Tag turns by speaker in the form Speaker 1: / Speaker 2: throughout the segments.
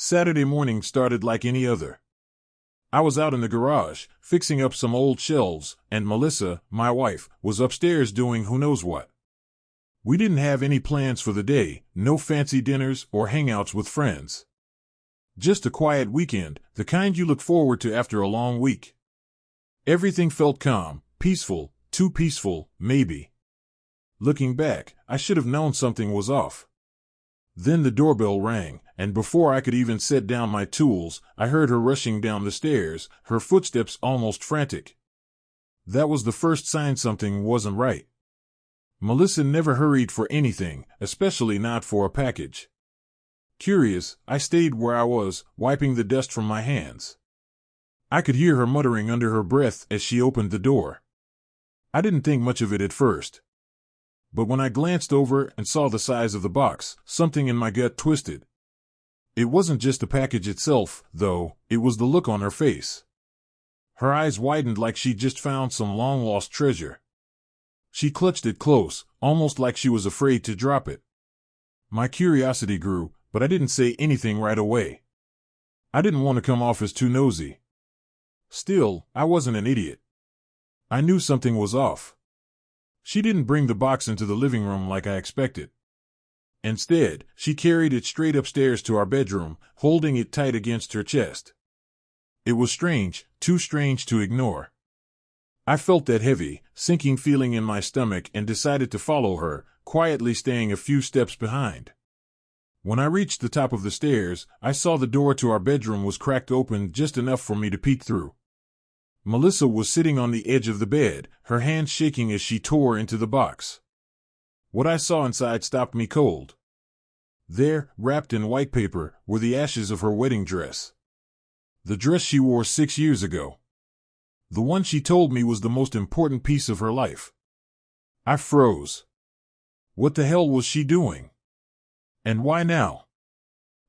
Speaker 1: Saturday morning started like any other. I was out in the garage, fixing up some old shelves, and Melissa, my wife, was upstairs doing who knows what. We didn't have any plans for the day, no fancy dinners or hangouts with friends. Just a quiet weekend, the kind you look forward to after a long week. Everything felt calm, peaceful, too peaceful, maybe. Looking back, I should have known something was off. Then the doorbell rang, and before I could even set down my tools, I heard her rushing down the stairs, her footsteps almost frantic. That was the first sign something wasn't right. Melissa never hurried for anything, especially not for a package. Curious, I stayed where I was, wiping the dust from my hands. I could hear her muttering under her breath as she opened the door. I didn't think much of it at first. But when I glanced over and saw the size of the box, something in my gut twisted. It wasn't just the package itself, though, it was the look on her face. Her eyes widened like she'd just found some long-lost treasure. She clutched it close, almost like she was afraid to drop it. My curiosity grew, but I didn't say anything right away. I didn't want to come off as too nosy. Still, I wasn't an idiot. I knew something was off. She didn't bring the box into the living room like I expected. Instead, she carried it straight upstairs to our bedroom, holding it tight against her chest. It was strange, too strange to ignore. I felt that heavy, sinking feeling in my stomach and decided to follow her, quietly staying a few steps behind. When I reached the top of the stairs, I saw the door to our bedroom was cracked open just enough for me to peek through. Melissa was sitting on the edge of the bed, her hands shaking as she tore into the box. What I saw inside stopped me cold. There, wrapped in white paper, were the ashes of her wedding dress. The dress she wore 6 years ago. The one she told me was the most important piece of her life. I froze. What the hell was she doing? And why now?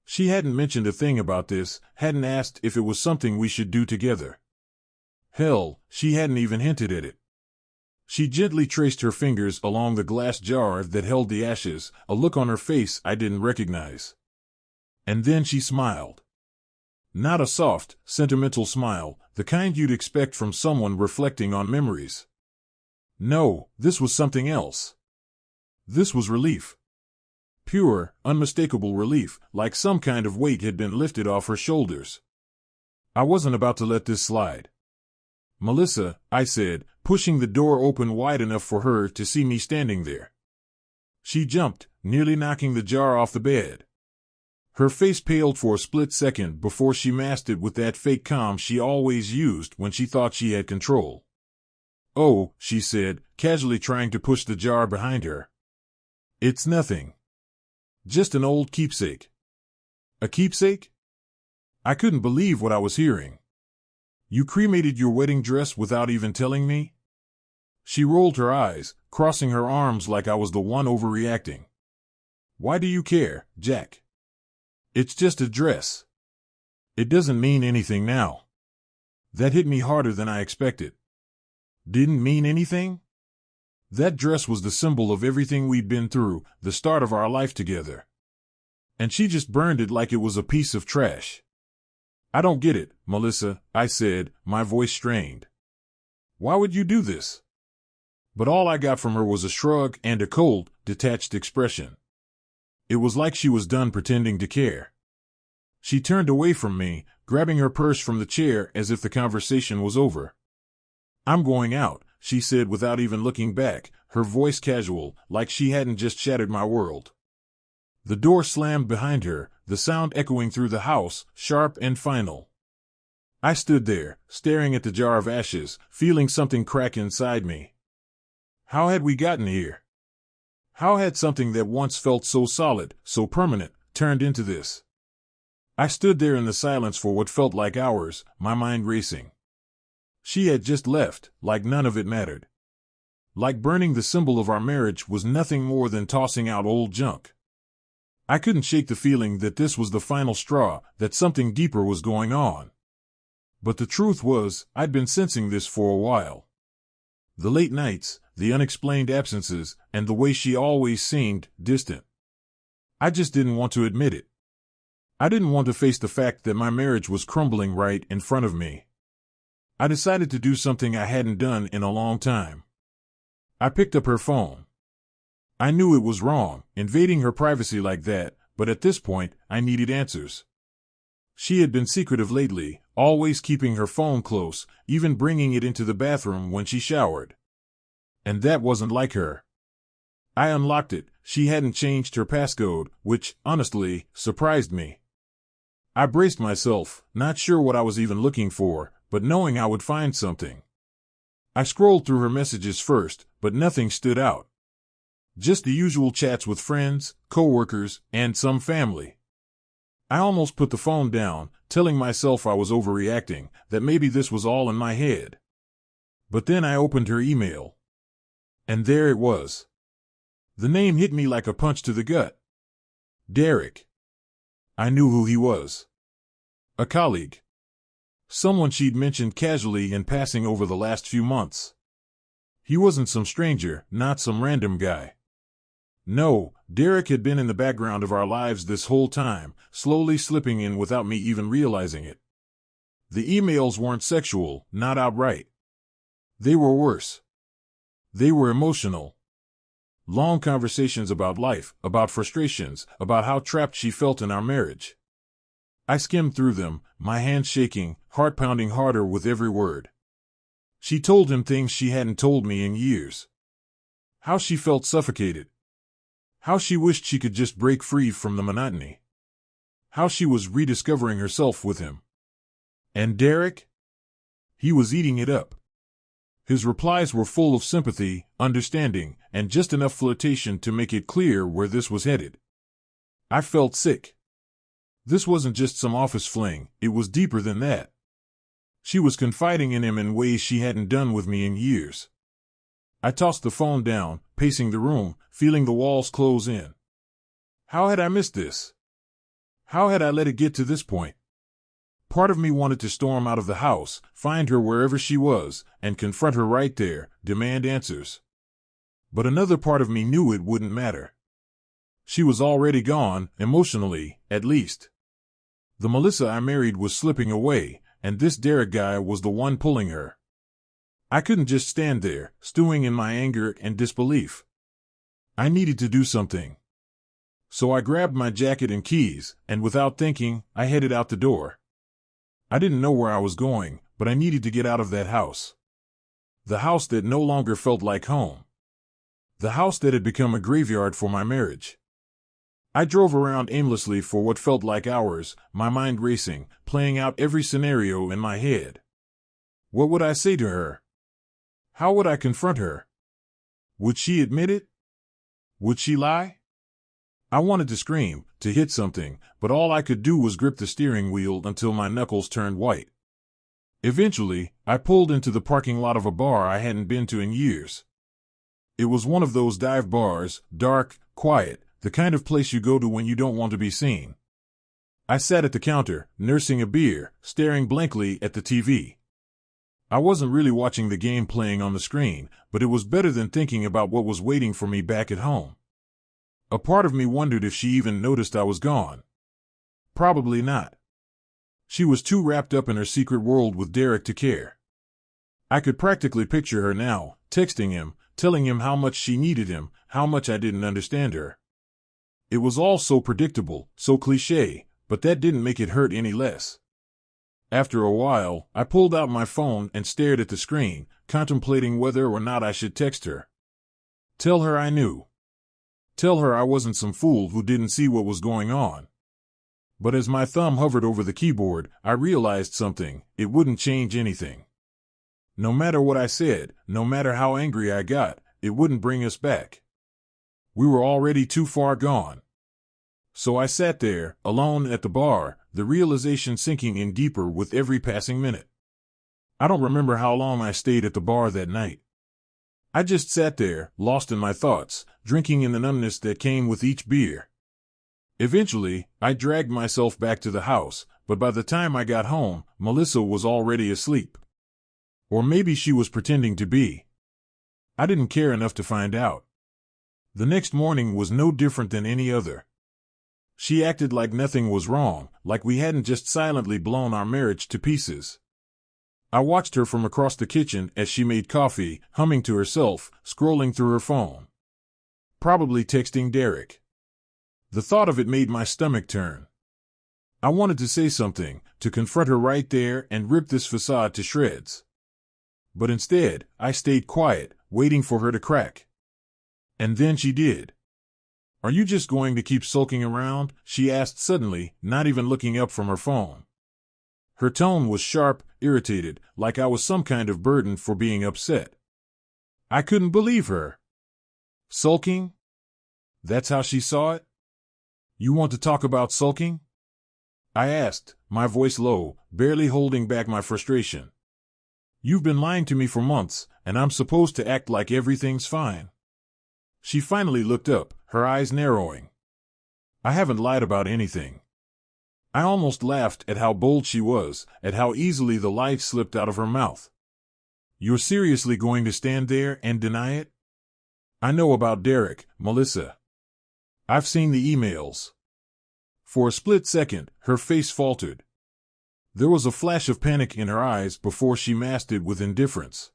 Speaker 1: She hadn't mentioned a thing about this, hadn't asked if it was something we should do together. Hell, she hadn't even hinted at it. She gently traced her fingers along the glass jar that held the ashes, a look on her face I didn't recognize. And then she smiled. Not a soft, sentimental smile, the kind you'd expect from someone reflecting on memories. No, this was something else. This was relief. Pure, unmistakable relief, like some kind of weight had been lifted off her shoulders. I wasn't about to let this slide. "Melissa," I said, pushing the door open wide enough for her to see me standing there. She jumped, nearly knocking the jar off the bed. Her face paled for a split second before she masked it with that fake calm she always used when she thought she had control. "Oh," she said, casually trying to push the jar behind her. "It's nothing. Just an old keepsake." "A keepsake?" I couldn't believe what I was hearing. "You cremated your wedding dress without even telling me?" She rolled her eyes, crossing her arms like I was the one overreacting. "Why do you care, Jack? It's just a dress. It doesn't mean anything now." That hit me harder than I expected. Didn't mean anything? That dress was the symbol of everything we'd been through, the start of our life together. And she just burned it like it was a piece of trash. "I don't get it, Melissa," I said, my voice strained. "Why would you do this?" But all I got from her was a shrug and a cold, detached expression. It was like she was done pretending to care. She turned away from me, grabbing her purse from the chair as if the conversation was over. "I'm going out," she said without even looking back, her voice casual, like she hadn't just shattered my world. The door slammed behind her, the sound echoing through the house, sharp and final. I stood there, staring at the jar of ashes, feeling something crack inside me. How had we gotten here? How had something that once felt so solid, so permanent, turned into this? I stood there in the silence for what felt like hours, my mind racing. She had just left, like none of it mattered. Like burning the symbol of our marriage was nothing more than tossing out old junk. I couldn't shake the feeling that this was the final straw, that something deeper was going on. But the truth was, I'd been sensing this for a while. The late nights, the unexplained absences, and the way she always seemed distant. I just didn't want to admit it. I didn't want to face the fact that my marriage was crumbling right in front of me. I decided to do something I hadn't done in a long time. I picked up her phone. I knew it was wrong, invading her privacy like that, but at this point, I needed answers. She had been secretive lately, always keeping her phone close, even bringing it into the bathroom when she showered. And that wasn't like her. I unlocked it. She hadn't changed her passcode, which, honestly, surprised me. I braced myself, not sure what I was even looking for, but knowing I would find something. I scrolled through her messages first, but nothing stood out. Just the usual chats with friends, coworkers, and some family. I almost put the phone down, telling myself I was overreacting, that maybe this was all in my head. But then I opened her email. And there it was. The name hit me like a punch to the gut. Derek. I knew who he was. A colleague. Someone she'd mentioned casually in passing over the last few months. He wasn't some stranger, not some random guy. No, Derek had been in the background of our lives this whole time, slowly slipping in without me even realizing it. The emails weren't sexual, not outright. They were worse. They were emotional. Long conversations about life, about frustrations, about how trapped she felt in our marriage. I skimmed through them, my hands shaking, heart pounding harder with every word. She told him things she hadn't told me in years. How she felt suffocated. How she wished she could just break free from the monotony. How she was rediscovering herself with him. And Derek? He was eating it up. His replies were full of sympathy, understanding, and just enough flirtation to make it clear where this was headed. I felt sick. This wasn't just some office fling, it was deeper than that. She was confiding in him in ways she hadn't done with me in years. I tossed the phone down, pacing the room, feeling the walls close in. How had I missed this? How had I let it get to this point? Part of me wanted to storm out of the house, find her wherever she was, and confront her right there, demand answers. But another part of me knew it wouldn't matter. She was already gone, emotionally, at least. The Melissa I married was slipping away, and this Derek guy was the one pulling her. I couldn't just stand there, stewing in my anger and disbelief. I needed to do something. So I grabbed my jacket and keys, and without thinking, I headed out the door. I didn't know where I was going, but I needed to get out of that house. The house that no longer felt like home. The house that had become a graveyard for my marriage. I drove around aimlessly for what felt like hours, my mind racing, playing out every scenario in my head. What would I say to her? How would I confront her? Would she admit it? Would she lie? I wanted to scream, to hit something, but all I could do was grip the steering wheel until my knuckles turned white. Eventually, I pulled into the parking lot of a bar I hadn't been to in years. It was one of those dive bars, dark, quiet, the kind of place you go to when you don't want to be seen. I sat at the counter, nursing a beer, staring blankly at the TV. I wasn't really watching the game playing on the screen, but it was better than thinking about what was waiting for me back at home. A part of me wondered if she even noticed I was gone. Probably not. She was too wrapped up in her secret world with Derek to care. I could practically picture her now, texting him, telling him how much she needed him, how much I didn't understand her. It was all so predictable, so cliché, but that didn't make it hurt any less. After a while, I pulled out my phone and stared at the screen, contemplating whether or not I should text her. Tell her I knew. Tell her I wasn't some fool who didn't see what was going on. But as my thumb hovered over the keyboard, I realized something. It wouldn't change anything. No matter what I said, no matter how angry I got, it wouldn't bring us back. We were already too far gone. So I sat there, alone at the bar, the realization sinking in deeper with every passing minute. I don't remember how long I stayed at the bar that night. I just sat there, lost in my thoughts, drinking in the numbness that came with each beer. Eventually, I dragged myself back to the house, but by the time I got home, Melissa was already asleep. Or maybe she was pretending to be. I didn't care enough to find out. The next morning was no different than any other. She acted like nothing was wrong, like we hadn't just silently blown our marriage to pieces. I watched her from across the kitchen as she made coffee, humming to herself, scrolling through her phone. Probably texting Derek. The thought of it made my stomach turn. I wanted to say something, to confront her right there and rip this facade to shreds. But instead, I stayed quiet, waiting for her to crack. And then she did. "Are you just going to keep sulking around?" she asked suddenly, not even looking up from her phone. Her tone was sharp, irritated, like I was some kind of burden for being upset. I couldn't believe her. Sulking? That's how she saw it? "You want to talk about sulking?" I asked, my voice low, barely holding back my frustration. "You've been lying to me for months, and I'm supposed to act like everything's fine." She finally looked up, her eyes narrowing. "I haven't lied about anything." I almost laughed at how bold she was, at how easily the lie slipped out of her mouth. "You're seriously going to stand there and deny it?" "I know about Derek, Melissa. I've seen the emails." For a split second, her face faltered. There was a flash of panic in her eyes before she masked it with indifference.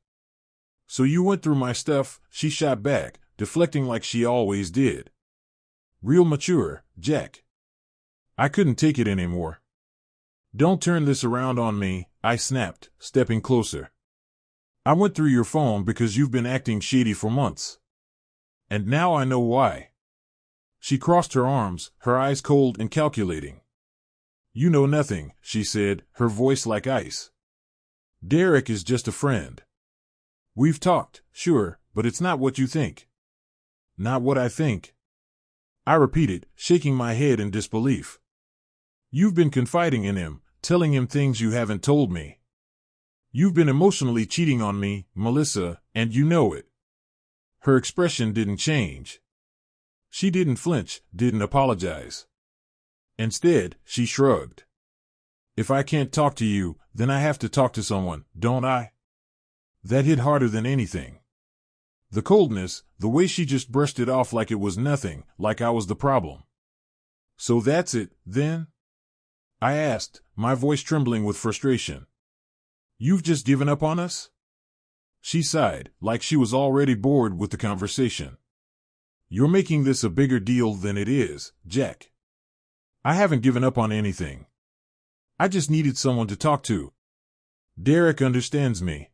Speaker 1: "So you went through my stuff," she shot back, deflecting like she always did. "Real mature, Jack." I couldn't take it anymore. "Don't turn this around on me," I snapped, stepping closer. "I went through your phone because you've been acting shady for months. And now I know why." She crossed her arms, her eyes cold and calculating. "You know nothing," she said, her voice like ice. "Derek is just a friend. We've talked, sure, but it's not what you think." "Not what I think?" I repeated, shaking my head in disbelief. "You've been confiding in him, telling him things you haven't told me. You've been emotionally cheating on me, Melissa, and you know it." Her expression didn't change. She didn't flinch, didn't apologize. Instead, she shrugged. "If I can't talk to you, then I have to talk to someone, don't I?" That hit harder than anything. The coldness, the way she just brushed it off like it was nothing, like I was the problem. "So that's it, then?" I asked, my voice trembling with frustration. "You've just given up on us?" She sighed, like she was already bored with the conversation. "You're making this a bigger deal than it is, Jack." "I haven't given up on anything. I just needed someone to talk to. Derek understands me."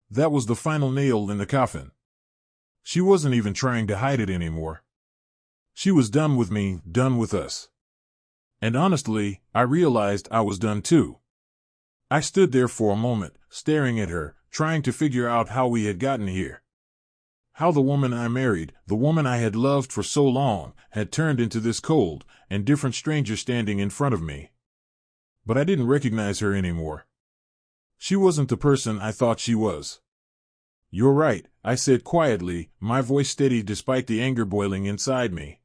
Speaker 1: That was the final nail in the coffin. She wasn't even trying to hide it anymore. She was done with me, done with us. And honestly, I realized I was done too. I stood there for a moment, staring at her, trying to figure out how we had gotten here. How the woman I married, the woman I had loved for so long, had turned into this cold and different stranger standing in front of me. But I didn't recognize her anymore. She wasn't the person I thought she was. "You're right," I said quietly, my voice steady despite the anger boiling inside me.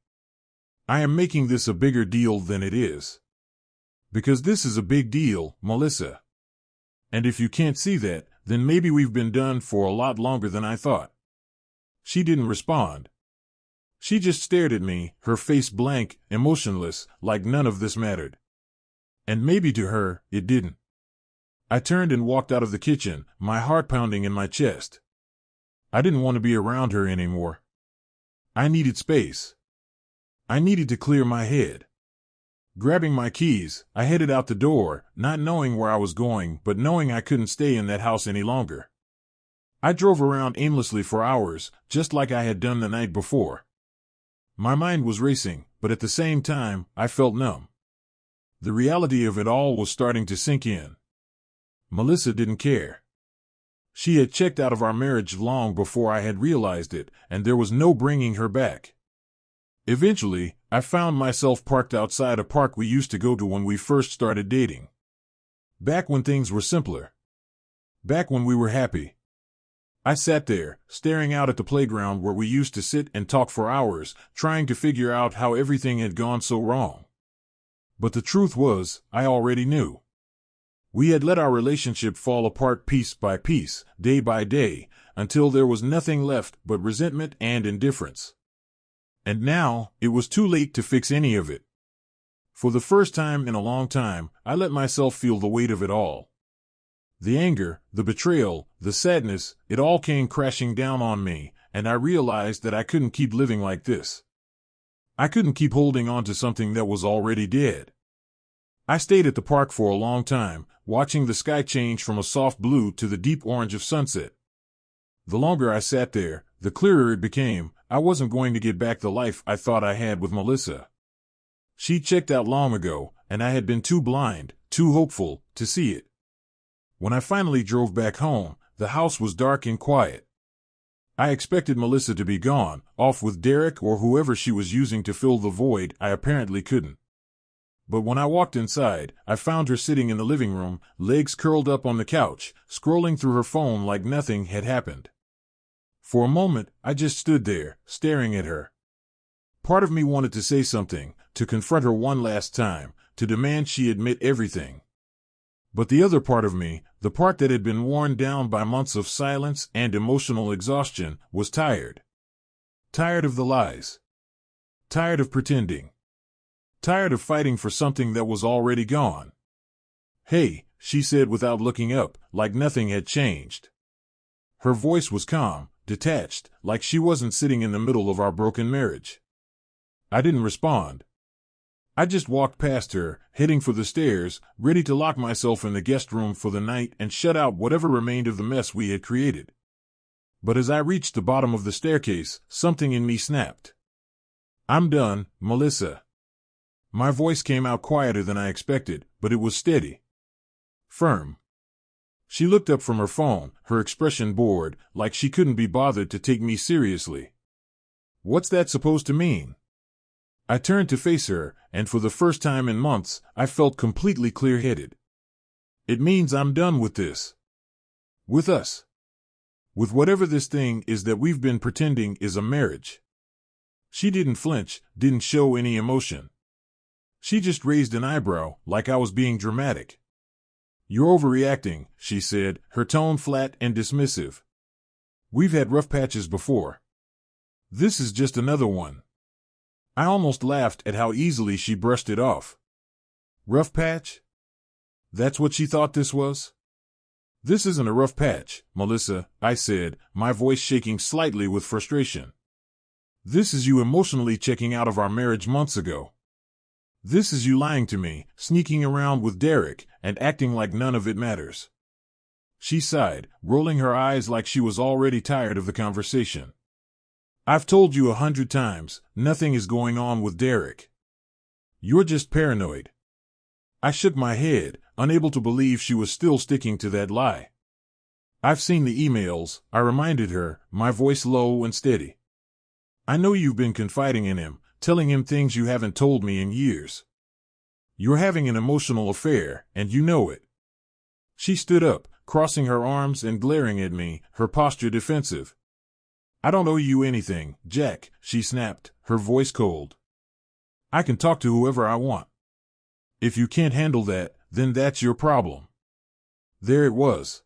Speaker 1: "I am making this a bigger deal than it is. Because this is a big deal, Melissa. And if you can't see that, then maybe we've been done for a lot longer than I thought." She didn't respond. She just stared at me, her face blank, emotionless, like none of this mattered. And maybe to her, it didn't. I turned and walked out of the kitchen, my heart pounding in my chest. I didn't want to be around her anymore. I needed space. I needed to clear my head. Grabbing my keys, I headed out the door, not knowing where I was going, but knowing I couldn't stay in that house any longer. I drove around aimlessly for hours, just like I had done the night before. My mind was racing, but at the same time, I felt numb. The reality of it all was starting to sink in. Melissa didn't care. She had checked out of our marriage long before I had realized it, and there was no bringing her back. Eventually, I found myself parked outside a park we used to go to when we first started dating. Back when things were simpler. Back when we were happy. I sat there, staring out at the playground where we used to sit and talk for hours, trying to figure out how everything had gone so wrong. But the truth was, I already knew. We had let our relationship fall apart piece by piece, day by day, until there was nothing left but resentment and indifference. And now, it was too late to fix any of it. For the first time in a long time, I let myself feel the weight of it all. The anger, the betrayal, the sadness, it all came crashing down on me, and I realized that I couldn't keep living like this. I couldn't keep holding on to something that was already dead. I stayed at the park for a long time, watching the sky change from a soft blue to the deep orange of sunset. The longer I sat there, the clearer it became. I wasn't going to get back the life I thought I had with Melissa. She checked out long ago, and I had been too blind, too hopeful, to see it. When I finally drove back home, the house was dark and quiet. I expected Melissa to be gone, off with Derek or whoever she was using to fill the void I apparently couldn't. But when I walked inside, I found her sitting in the living room, legs curled up on the couch, scrolling through her phone like nothing had happened. For a moment, I just stood there, staring at her. Part of me wanted to say something, to confront her one last time, to demand she admit everything. But the other part of me, the part that had been worn down by months of silence and emotional exhaustion, was tired. Tired of the lies. Tired of pretending. Tired of fighting for something that was already gone. "Hey," she said without looking up, like nothing had changed. Her voice was calm, detached, like she wasn't sitting in the middle of our broken marriage. I didn't respond. I just walked past her, heading for the stairs, ready to lock myself in the guest room for the night and shut out whatever remained of the mess we had created. But as I reached the bottom of the staircase, something in me snapped. "I'm done, Melissa." My voice came out quieter than I expected, but it was steady. Firm. She looked up from her phone, her expression bored, like she couldn't be bothered to take me seriously. "What's that supposed to mean?" I turned to face her, and for the first time in months, I felt completely clear-headed. "It means I'm done with this. With us. With whatever this thing is that we've been pretending is a marriage." She didn't flinch, didn't show any emotion. She just raised an eyebrow, like I was being dramatic. "You're overreacting," she said, her tone flat and dismissive. "We've had rough patches before. This is just another one." I almost laughed at how easily she brushed it off. Rough patch? That's what she thought this was? "This isn't a rough patch, Melissa," I said, my voice shaking slightly with frustration. "This is you emotionally checking out of our marriage months ago. This is you lying to me, sneaking around with Derek, and acting like none of it matters." She sighed, rolling her eyes like she was already tired of the conversation. "I've told you 100 times, nothing is going on with Derek. You're just paranoid." I shook my head, unable to believe she was still sticking to that lie. "I've seen the emails," I reminded her, my voice low and steady. "I know you've been confiding in him, telling him things you haven't told me in years. You're having an emotional affair, and you know it." She stood up, crossing her arms and glaring at me, her posture defensive. "I don't owe you anything, Jack," she snapped, her voice cold. "I can talk to whoever I want. If you can't handle that, then that's your problem." There it was.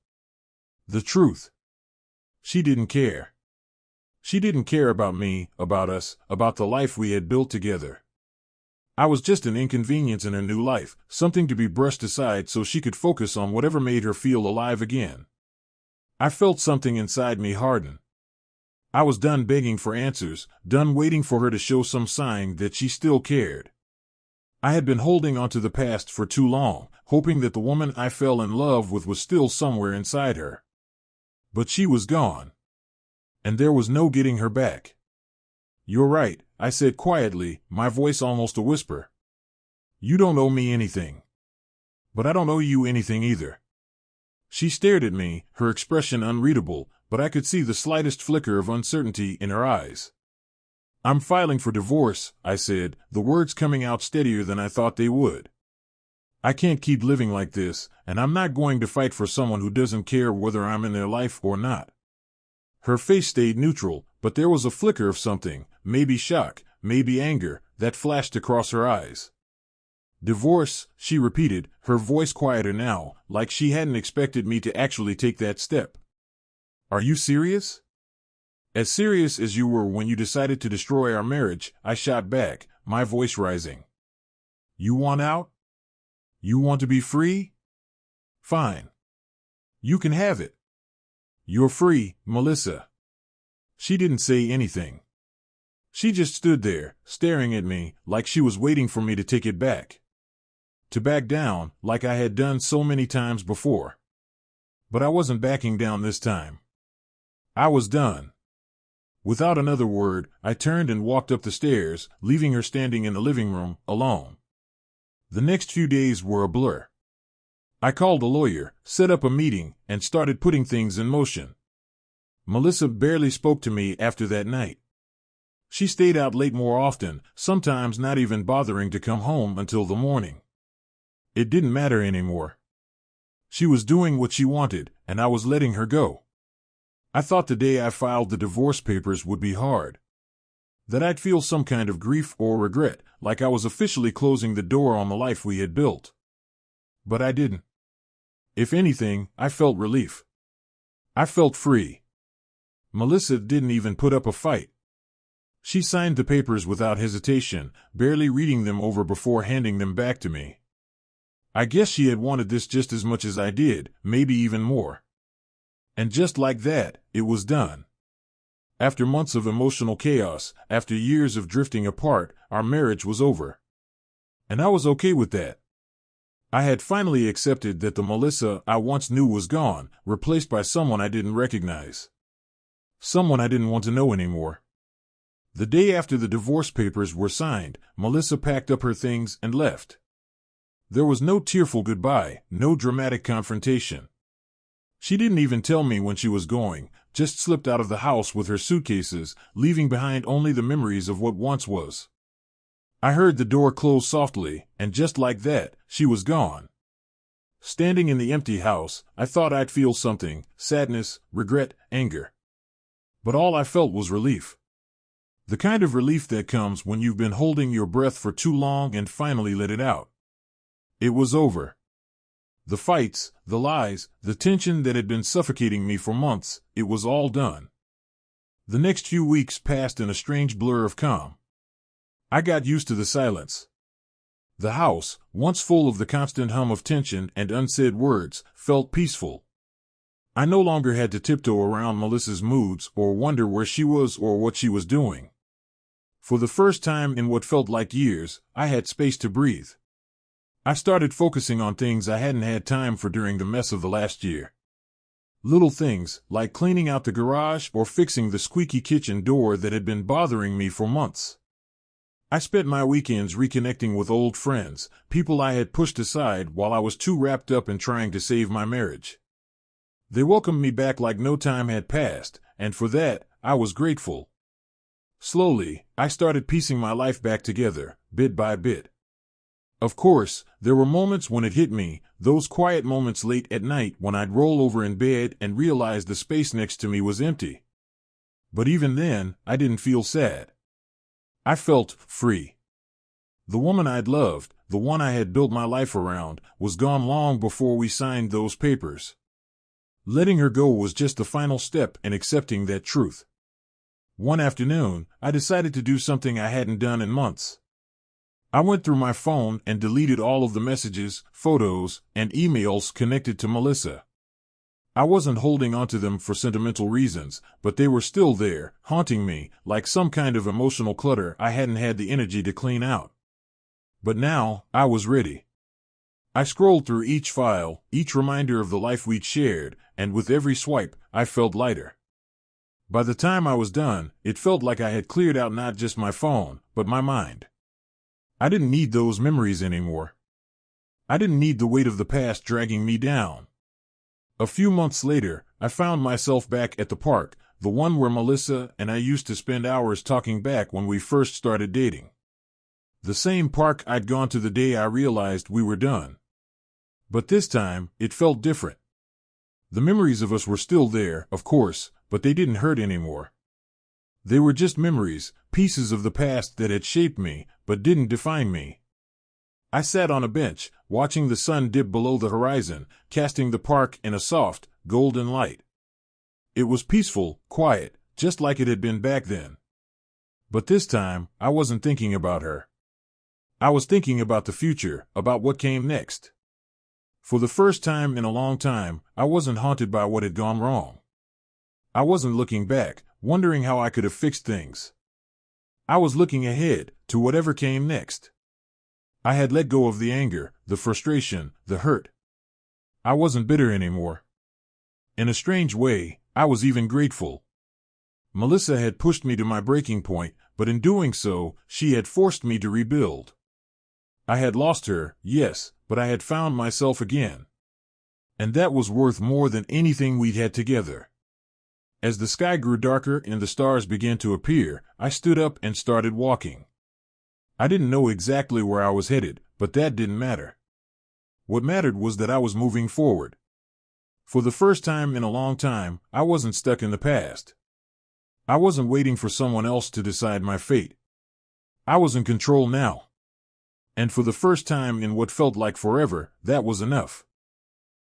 Speaker 1: The truth. She didn't care. She didn't care about me, about us, about the life we had built together. I was just an inconvenience in her new life, something to be brushed aside so she could focus on whatever made her feel alive again. I felt something inside me harden. I was done begging for answers, done waiting for her to show some sign that she still cared. I had been holding onto the past for too long, hoping that the woman I fell in love with was still somewhere inside her. But she was gone. And there was no getting her back. "You're right," I said quietly, my voice almost a whisper. "You don't owe me anything. But I don't owe you anything either." She stared at me, her expression unreadable, but I could see the slightest flicker of uncertainty in her eyes. "I'm filing for divorce," I said, the words coming out steadier than I thought they would. "I can't keep living like this, and I'm not going to fight for someone who doesn't care whether I'm in their life or not." Her face stayed neutral, but there was a flicker of something, maybe shock, maybe anger, that flashed across her eyes. "Divorce," she repeated, her voice quieter now, like she hadn't expected me to actually take that step. "Are you serious?" "As serious as you were when you decided to destroy our marriage," I shot back, my voice rising. You want out? You want to be free? Fine. You can have it. You're free, Melissa. She didn't say anything. She just stood there, staring at me, like she was waiting for me to take it back. To back down, like I had done so many times before. But I wasn't backing down this time. I was done. Without another word, I turned and walked up the stairs, leaving her standing in the living room, alone. The next few days were a blur. I called a lawyer, set up a meeting, and started putting things in motion. Melissa barely spoke to me after that night. She stayed out late more often, sometimes not even bothering to come home until the morning. It didn't matter anymore. She was doing what she wanted, and I was letting her go. I thought the day I filed the divorce papers would be hard. That I'd feel some kind of grief or regret, like I was officially closing the door on the life we had built. But I didn't. If anything, I felt relief. I felt free. Melissa didn't even put up a fight. She signed the papers without hesitation, barely reading them over before handing them back to me. I guess she had wanted this just as much as I did, maybe even more. And just like that, it was done. After months of emotional chaos, after years of drifting apart, our marriage was over. And I was okay with that. I had finally accepted that the Melissa I once knew was gone, replaced by someone I didn't recognize. Someone I didn't want to know anymore. The day after the divorce papers were signed, Melissa packed up her things and left. There was no tearful goodbye, no dramatic confrontation. She didn't even tell me when she was going, just slipped out of the house with her suitcases, leaving behind only the memories of what once was. I heard the door close softly, and just like that, she was gone. Standing in the empty house, I thought I'd feel something, sadness, regret, anger. But all I felt was relief. The kind of relief that comes when you've been holding your breath for too long and finally let it out. It was over. The fights, the lies, the tension that had been suffocating me for months, it was all done. The next few weeks passed in a strange blur of calm. I got used to the silence. The house, once full of the constant hum of tension and unsaid words, felt peaceful. I no longer had to tiptoe around Melissa's moods or wonder where she was or what she was doing. For the first time in what felt like years, I had space to breathe. I started focusing on things I hadn't had time for during the mess of the last year. Little things, like cleaning out the garage or fixing the squeaky kitchen door that had been bothering me for months. I spent my weekends reconnecting with old friends, people I had pushed aside while I was too wrapped up in trying to save my marriage. They welcomed me back like no time had passed, and for that, I was grateful. Slowly, I started piecing my life back together, bit by bit. Of course, there were moments when it hit me, those quiet moments late at night when I'd roll over in bed and realize the space next to me was empty. But even then, I didn't feel sad. I felt free. The woman I'd loved, the one I had built my life around, was gone long before we signed those papers. Letting her go was just the final step in accepting that truth. One afternoon, I decided to do something I hadn't done in months. I went through my phone and deleted all of the messages, photos, and emails connected to Melissa. I wasn't holding onto them for sentimental reasons, but they were still there, haunting me, like some kind of emotional clutter I hadn't had the energy to clean out. But now, I was ready. I scrolled through each file, each reminder of the life we'd shared, and with every swipe, I felt lighter. By the time I was done, it felt like I had cleared out not just my phone, but my mind. I didn't need those memories anymore. I didn't need the weight of the past dragging me down. A few months later, I found myself back at the park, the one where Melissa and I used to spend hours talking back when we first started dating. The same park I'd gone to the day I realized we were done. But this time, it felt different. The memories of us were still there, of course, but they didn't hurt anymore. They were just memories, pieces of the past that had shaped me, but didn't define me. I sat on a bench, watching the sun dip below the horizon, casting the park in a soft, golden light. It was peaceful, quiet, just like it had been back then. But this time, I wasn't thinking about her. I was thinking about the future, about what came next. For the first time in a long time, I wasn't haunted by what had gone wrong. I wasn't looking back, wondering how I could have fixed things. I was looking ahead, to whatever came next. I had let go of the anger, the frustration, the hurt. I wasn't bitter anymore. In a strange way, I was even grateful. Melissa had pushed me to my breaking point, but in doing so, she had forced me to rebuild. I had lost her, yes, but I had found myself again. And that was worth more than anything we'd had together. As the sky grew darker and the stars began to appear, I stood up and started walking. I didn't know exactly where I was headed, but that didn't matter. What mattered was that I was moving forward. For the first time in a long time, I wasn't stuck in the past. I wasn't waiting for someone else to decide my fate. I was in control now. And for the first time in what felt like forever, that was enough.